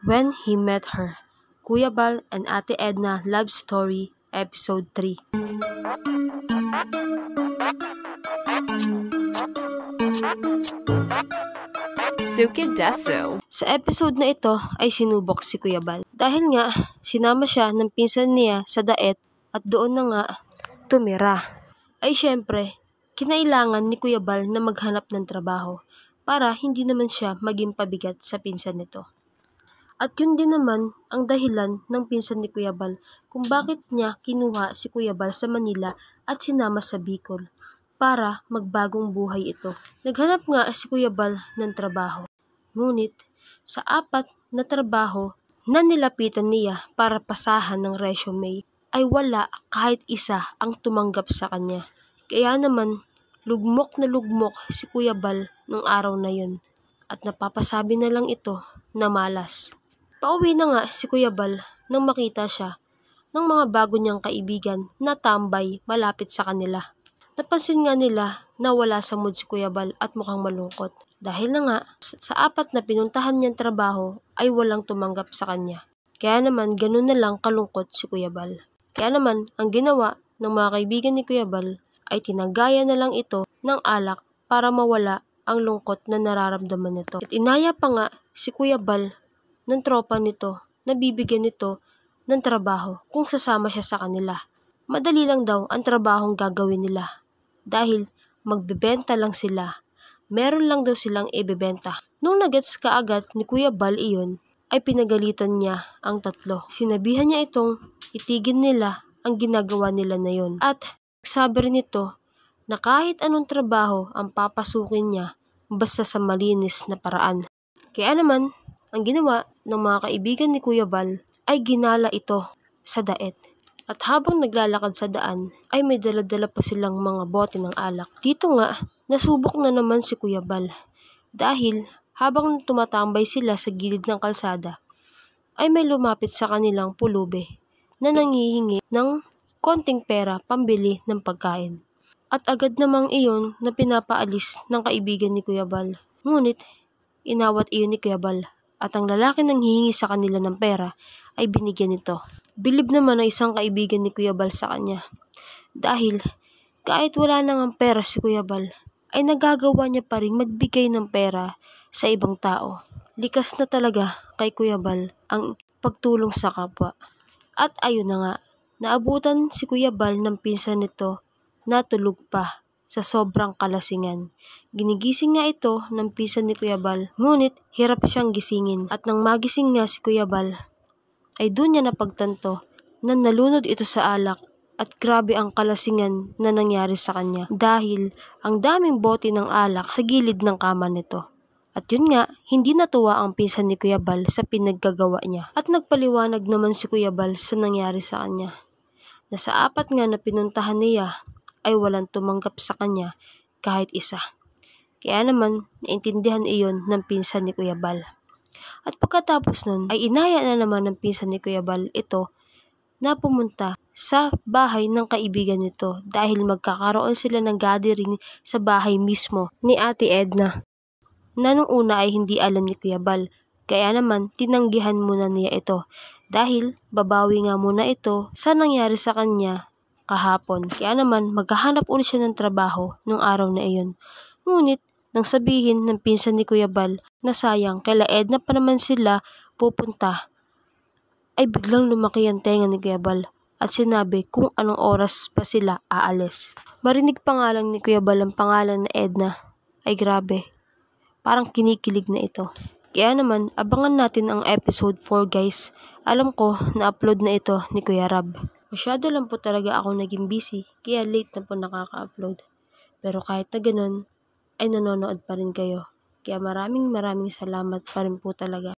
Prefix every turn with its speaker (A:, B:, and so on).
A: When He Met Her, Kuya Bal and Ate Edna Love Story, Episode 3.
B: Suki Deso.
A: Sa episode na ito ay sinubok si Kuya Bal. Dahil nga, sinama siya ng pinsan niya sa daet at doon na nga tumira. Ay syempre, kinailangan ni Kuya Bal na maghanap ng trabaho para hindi naman siya maging pabigat sa pinsan nito. At yun din naman ang dahilan ng pinsan ni Kuya Bal kung bakit niya kinuha si Kuya Bal sa Manila at sinama sa Bicol para magbagong buhay ito. Naghanap nga si Kuya Bal ng trabaho. Ngunit sa 4 na trabaho na nilapitan niya para pasahan ng resume ay wala kahit isa ang tumanggap sa kanya. Kaya naman lugmok na lugmok si Kuya Bal nung araw na yun at napapasabi na lang ito na malas. Pauwi na nga si Kuya Bal nang makita siya ng mga bago niyang kaibigan na tambay malapit sa kanila. Napansin nga nila na wala sa mood si Kuya Bal at mukhang malungkot. Dahil na nga sa 4 na pinuntahan niyang trabaho ay walang tumanggap sa kanya. Kaya naman ganun na lang kalungkot si Kuya Bal. Kaya naman ang ginawa ng mga kaibigan ni Kuya Bal ay tinagaya na lang ito ng alak para mawala ang lungkot na nararamdaman nito. At inaya pa nga si Kuya Bal ng tropa nito na bibigyan nito ng trabaho kung sasama siya sa kanila. Madali lang daw ang trabahong gagawin nila dahil magbebenta lang sila. Meron lang daw silang ibebenta. Nung nagets kaagad ni Kuya Bal iyon, ay pinagalitan niya ang tatlo. Sinabihan niya itong itigil nila ang ginagawa nila na yon. At sabi rin ito na kahit anong trabaho ang papasukin niya basta sa malinis na paraan. Kaya naman, ang ginawa ng mga kaibigan ni Kuya Bal ay ginala ito sa daet. At habang naglalakad sa daan ay may dala-dala pa silang mga bote ng alak. Dito nga, nasubok na naman si Kuya Bal. Dahil habang tumatambay sila sa gilid ng kalsada, ay may lumapit sa kanilang pulube na nanghihingi ng konting pera pambili ng pagkain. At agad namang iyon na pinapaalis ng kaibigan ni Kuya Bal. Ngunit, inawat iyon ni Kuya Bal at ang lalaki nang hihingi sa kanila ng pera ay binigyan nito. Bilib naman ang isang kaibigan ni Kuya Bal sa kanya. Dahil kahit wala nang pera si Kuya Bal, ay nagagawa niya pa rin magbigay ng pera sa ibang tao. Likas na talaga kay Kuya Bal ang pagtulong sa kapwa. At ayun na nga, naabutan si Kuya Bal ng pinsan nito na tulog pa sa sobrang kalasingan. Ginigising nga ito ng pinsan ni Kuya Bal, ngunit hirap siyang gisingin. At nang magising nga si Kuya Bal, ay doon niya napagtanto na nalunod ito sa alak at grabe ang kalasingan na nangyari sa kanya dahil ang daming bote ng alak sa gilid ng kama nito. At yun nga, hindi natuwa ang pinsan ni Kuya Bal sa pinaggagawa niya at nagpaliwanag naman si Kuya Bal sa nangyari sa kanya. Na sa 4 nga na pinuntahan niya ay walang tumanggap sa kanya kahit isa. Kaya naman, naintindihan iyon ng pinsan ni Kuya Bal. At pagkatapos nun, ay inaya na naman ng pinsan ni Kuya Bal ito na pumunta sa bahay ng kaibigan nito dahil magkakaroon sila ng gathering sa bahay mismo ni Ate Edna na nung una ay hindi alam ni Kuya Bal. Kaya naman, tinanggihan muna niya ito dahil babawi nga muna ito sa nangyari sa kanya kahapon. Kaya naman, maghahanap ulit siya ng trabaho nung araw na iyon. Ngunit, nang sabihin ng pinsan ni Kuya Bal na sayang kaila Edna pa naman sila pupunta, ay biglang lumaki ang tenga ni Kuya Bal at sinabi kung anong oras pa sila aalis. Marinig pa nga lang ni Kuya Bal ang pangalan na Edna, ay grabe, parang kinikilig na ito. Kaya naman, abangan natin ang episode 4 guys. Alam ko na upload na ito ni Kuya Rab. Masyado lang po talaga ako naging busy, kaya late na po nakaka-upload. Pero kahit na ganun, ay nanonood pa rin kayo. Kaya maraming salamat pa rin po talaga.